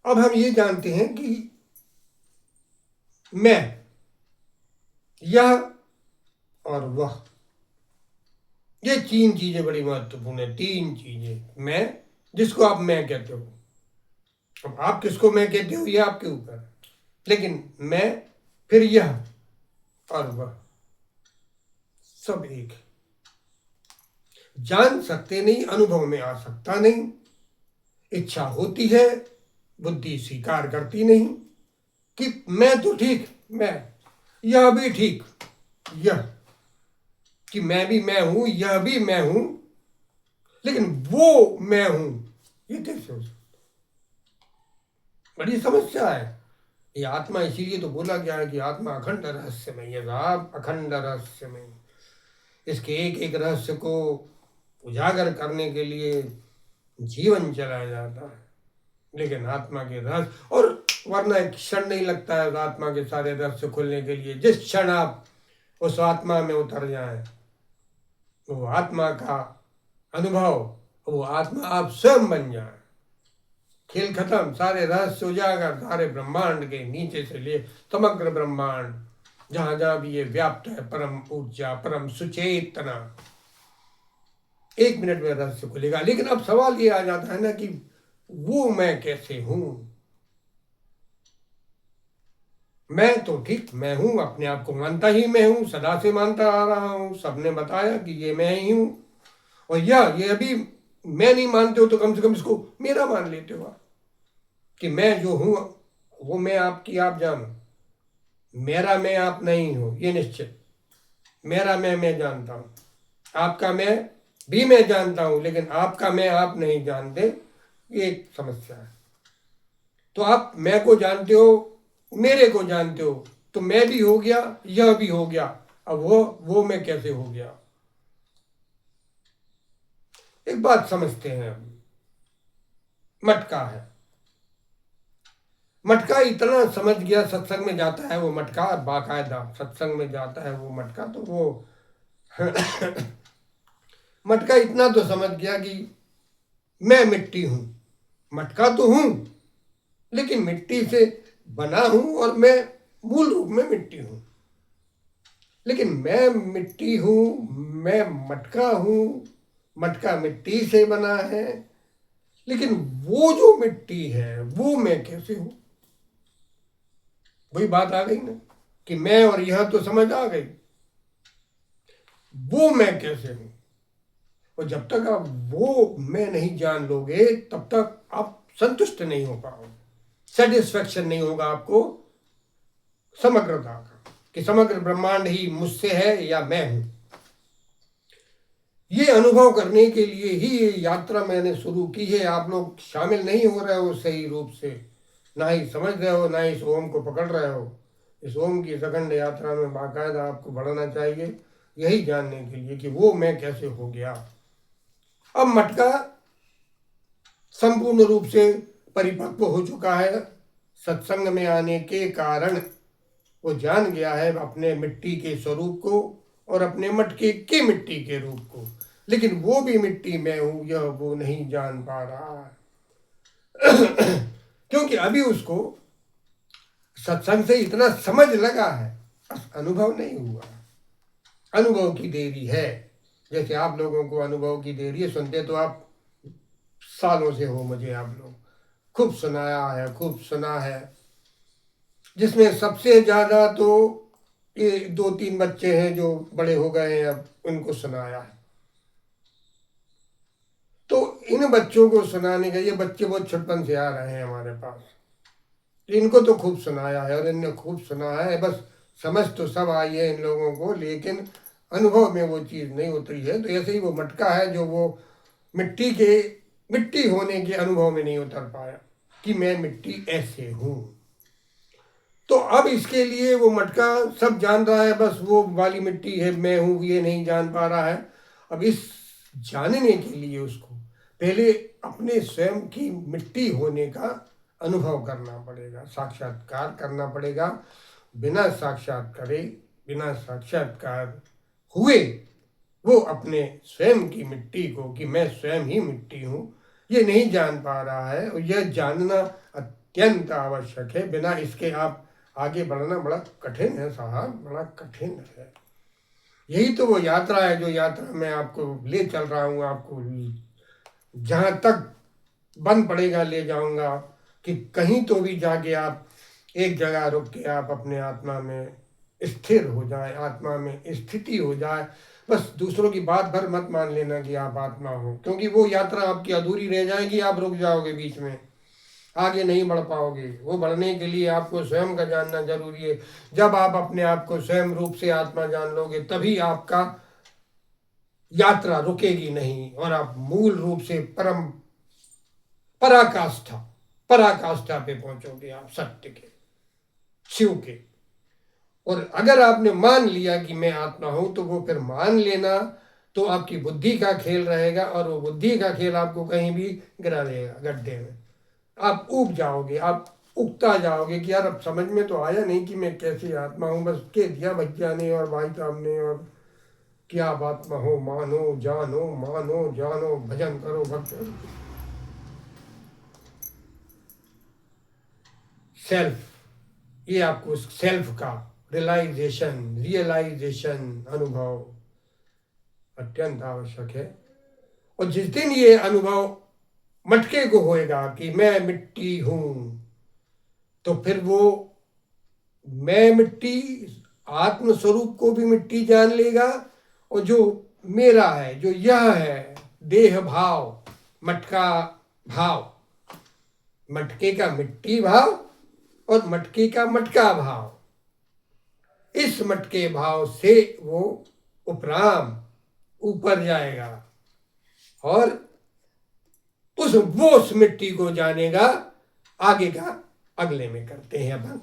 अब हम ये जानते हैं कि मैं, यह और वह, ये तीन चीजें बड़ी महत्वपूर्ण है। तीन चीजें, मैं, जिसको आप मैं कहते हो। अब आप किसको मैं कहते हो ये आपके ऊपर है, लेकिन मैं, फिर यह और वह, सब एक है। जान सकते नहीं, अनुभव में आ सकता नहीं, इच्छा होती है, बुद्धि स्वीकार करती नहीं कि मैं तो ठीक, मैं, यह भी ठीक, यह, कि मैं भी मैं हूं, यह भी मैं हूं, लेकिन वो मैं हूं, ये कैसे हो सकता? बड़ी समस्या है ये आत्मा। इसीलिए तो बोला गया है कि आत्मा अखंड रहस्यमय है साहब, अखंड रहस्यमय। इसके एक एक रहस्य को उजागर करने के लिए जीवन चलाया जाता है, लेकिन आत्मा के रहस्य, और वरना एक क्षण नहीं लगता है आत्मा के सारे रहस्य खुलने के लिए। जिस क्षण आप उस आत्मा में उतर जाएं, वो आत्मा का अनुभव, वो आत्मा आप स्वयं बन जाए, खेल खत्म। सारे रहस्य उजागर, सारे ब्रह्मांड के नीचे से ले समग्र ब्रह्मांड, जहां जहां भी ये व्याप्त है, परम ऊर्जा, परम सुचेतना, एक मिनट में रहस्य खुलेगा। लेकिन अब सवाल ये आ जाता है ना कि वो मैं कैसे हूं? मैं तो ठीक मैं हूं, अपने आप को मानता ही मैं हूं, सदा से मानता आ रहा हूं, सबने बताया कि ये मैं ही हूं। और ये अभी मैं नहीं मानते हो तो कम से कम इसको मेरा मान लेते हो आप, कि मैं जो हूं वो मैं आपकी आप जानो। मेरा मैं आप नहीं हो, ये निश्चित। मेरा मैं जानता हूं, आपका मैं भी मैं जानता हूं, लेकिन आपका मैं आप नहीं जानते, ये एक समस्या है। तो आप मैं को जानते हो, मेरे को जानते हो, तो मैं भी हो गया, यह भी हो गया। अब वो मैं कैसे हो गया? एक बात समझते हैं हम, मटका है। मटका इतना समझ गया, सत्संग में जाता है वो मटका, बाकायदा सत्संग में जाता है वो मटका, तो वो मटका इतना तो समझ गया कि मैं मिट्टी हूं। मटका तो हूं, लेकिन मिट्टी से बना हूं, और मैं मूल रूप में मिट्टी हूं। लेकिन मैं मिट्टी हूं, मैं मटका हूं, मटका मिट्टी से बना है, लेकिन वो जो मिट्टी है वो मैं कैसे हूं? वही बात आ गई ना, कि मैं और यह तो समझ आ गई, वो मैं कैसे हूं? और जब तक आप वो मैं नहीं जान लोगे, तब तक आप संतुष्ट नहीं हो पाओगे, सेटिस्फेक्शन नहीं होगा आपको समग्रता का, कि समग्र ब्रह्मांड ही मुझसे है या मैं हूं। ये अनुभव करने के लिए ही ये यात्रा मैंने शुरू की है। आप लोग शामिल नहीं हो रहे हो सही रूप से, ना ही समझ रहे हो, ना ही इस ओम को पकड़ रहे हो। इस ओम की अखंड यात्रा में बाकायदा आपको बढ़ना चाहिए, यही जानने के लिए कि वो मैं कैसे हो गया। अब मटका संपूर्ण रूप से परिपक्व हो चुका है सत्संग में आने के कारण। वो जान गया है अपने मिट्टी के स्वरूप को और अपने मटके के मिट्टी के रूप को, लेकिन वो भी मिट्टी में हूं यह वो नहीं जान पा रहा है। क्योंकि अभी उसको सत्संग से इतना समझ लगा है, अनुभव नहीं हुआ। अनुभव की देरी है, जैसे आप लोगों को अनुभव की देरी है। सुनते तो आप सालों से हो, मुझे आप लोग खूब सुनाया है, खूब सुना है, जिसमें सबसे ज्यादा तो ये दो तीन बच्चे हैं जो बड़े हो गए हैं, अब उनको सुनाया है। तो इन बच्चों को सुनाने का, ये बच्चे बहुत छुटपन से आ रहे हैं हमारे पास, इनको तो खूब सुनाया है और इनने खूब सुना है, बस समझ तो सब आई है इन लोगों को, लेकिन अनुभव में वो चीज़ नहीं उतरी है। तो ऐसे ही वो मटका है जो वो मिट्टी के, मिट्टी होने के अनुभव में नहीं उतर पाया कि मैं मिट्टी ऐसे हूँ। तो अब इसके लिए वो मटका सब जान रहा है, बस वो वाली मिट्टी है मैं हूँ ये नहीं जान पा रहा है। अब इस जानने के लिए उसको पहले अपने स्वयं की मिट्टी होने का अनुभव करना पड़ेगा, साक्षात्कार करना पड़ेगा। बिना साक्षात्कारे, बिना साक्षात्कार हुए वो अपने स्वयं की मिट्टी को, कि मैं स्वयं ही मिट्टी हूँ, ये नहीं जान पा रहा है, और यह जानना अत्यंत आवश्यक है। बिना इसके आप आगे बढ़ना बड़ा कठिन है साहब, बड़ा कठिन है। यही तो वो यात्रा है जो यात्रा मैं आपको ले चल रहा हूँ, आपको जहाँ तक बन पड़ेगा ले जाऊंगा, कि कहीं तो भी जाके आप एक जगह रुक के आप अपने आत्मा में स्थिर हो जाए, आत्मा में स्थिति हो जाए। बस दूसरों की बात भर मत मान लेना कि आप आत्मा हो, क्योंकि वो यात्रा आपकी अधूरी रह जाएगी, आप रुक जाओगे बीच में, आगे नहीं बढ़ पाओगे। वो बढ़ने के लिए आपको स्वयं का जानना जरूरी है। जब आप अपने आप को स्वयं रूप से आत्मा जान लोगे, तभी आपका यात्रा रुकेगी नहीं, और आप मूल रूप से परम पराकाष्ठा पराकाष्ठा पे पहुंचोगे, आप सत्य के, शिव के। और अगर आपने मान लिया कि मैं आत्मा हूं, तो वो फिर मान लेना तो आपकी बुद्धि का खेल रहेगा, और वो बुद्धि का खेल आपको कहीं भी गिरा देगा गड्ढे में। आप उब जाओगे, आप उगता जाओगे कि यार अब समझ में तो आया नहीं कि मैं कैसी आत्मा हूँ, बस के दिया भैया ने और भाई साहब ने, और क्या आप आत्मा हो, मानो जानो, मानो जानो, भजन करो, भक्त करो। सेल्फ, ये आपको सेल्फ का रियलाइजेशन अनुभव अत्यंत आवश्यक है। और जिस दिन ये अनुभव मटके को होएगा कि मैं मिट्टी हूं, तो फिर वो मैं मिट्टी आत्म स्वरूप को भी मिट्टी जान लेगा, और जो मेरा है, जो यह है देह भाव, मटका भाव, मटके का मिट्टी भाव और मटके का मटका भाव, इस मटके भाव से वो उपराम ऊपर जाएगा, और उस मिट्टी को जानेगा। आगे का अगले में करते हैं अपन।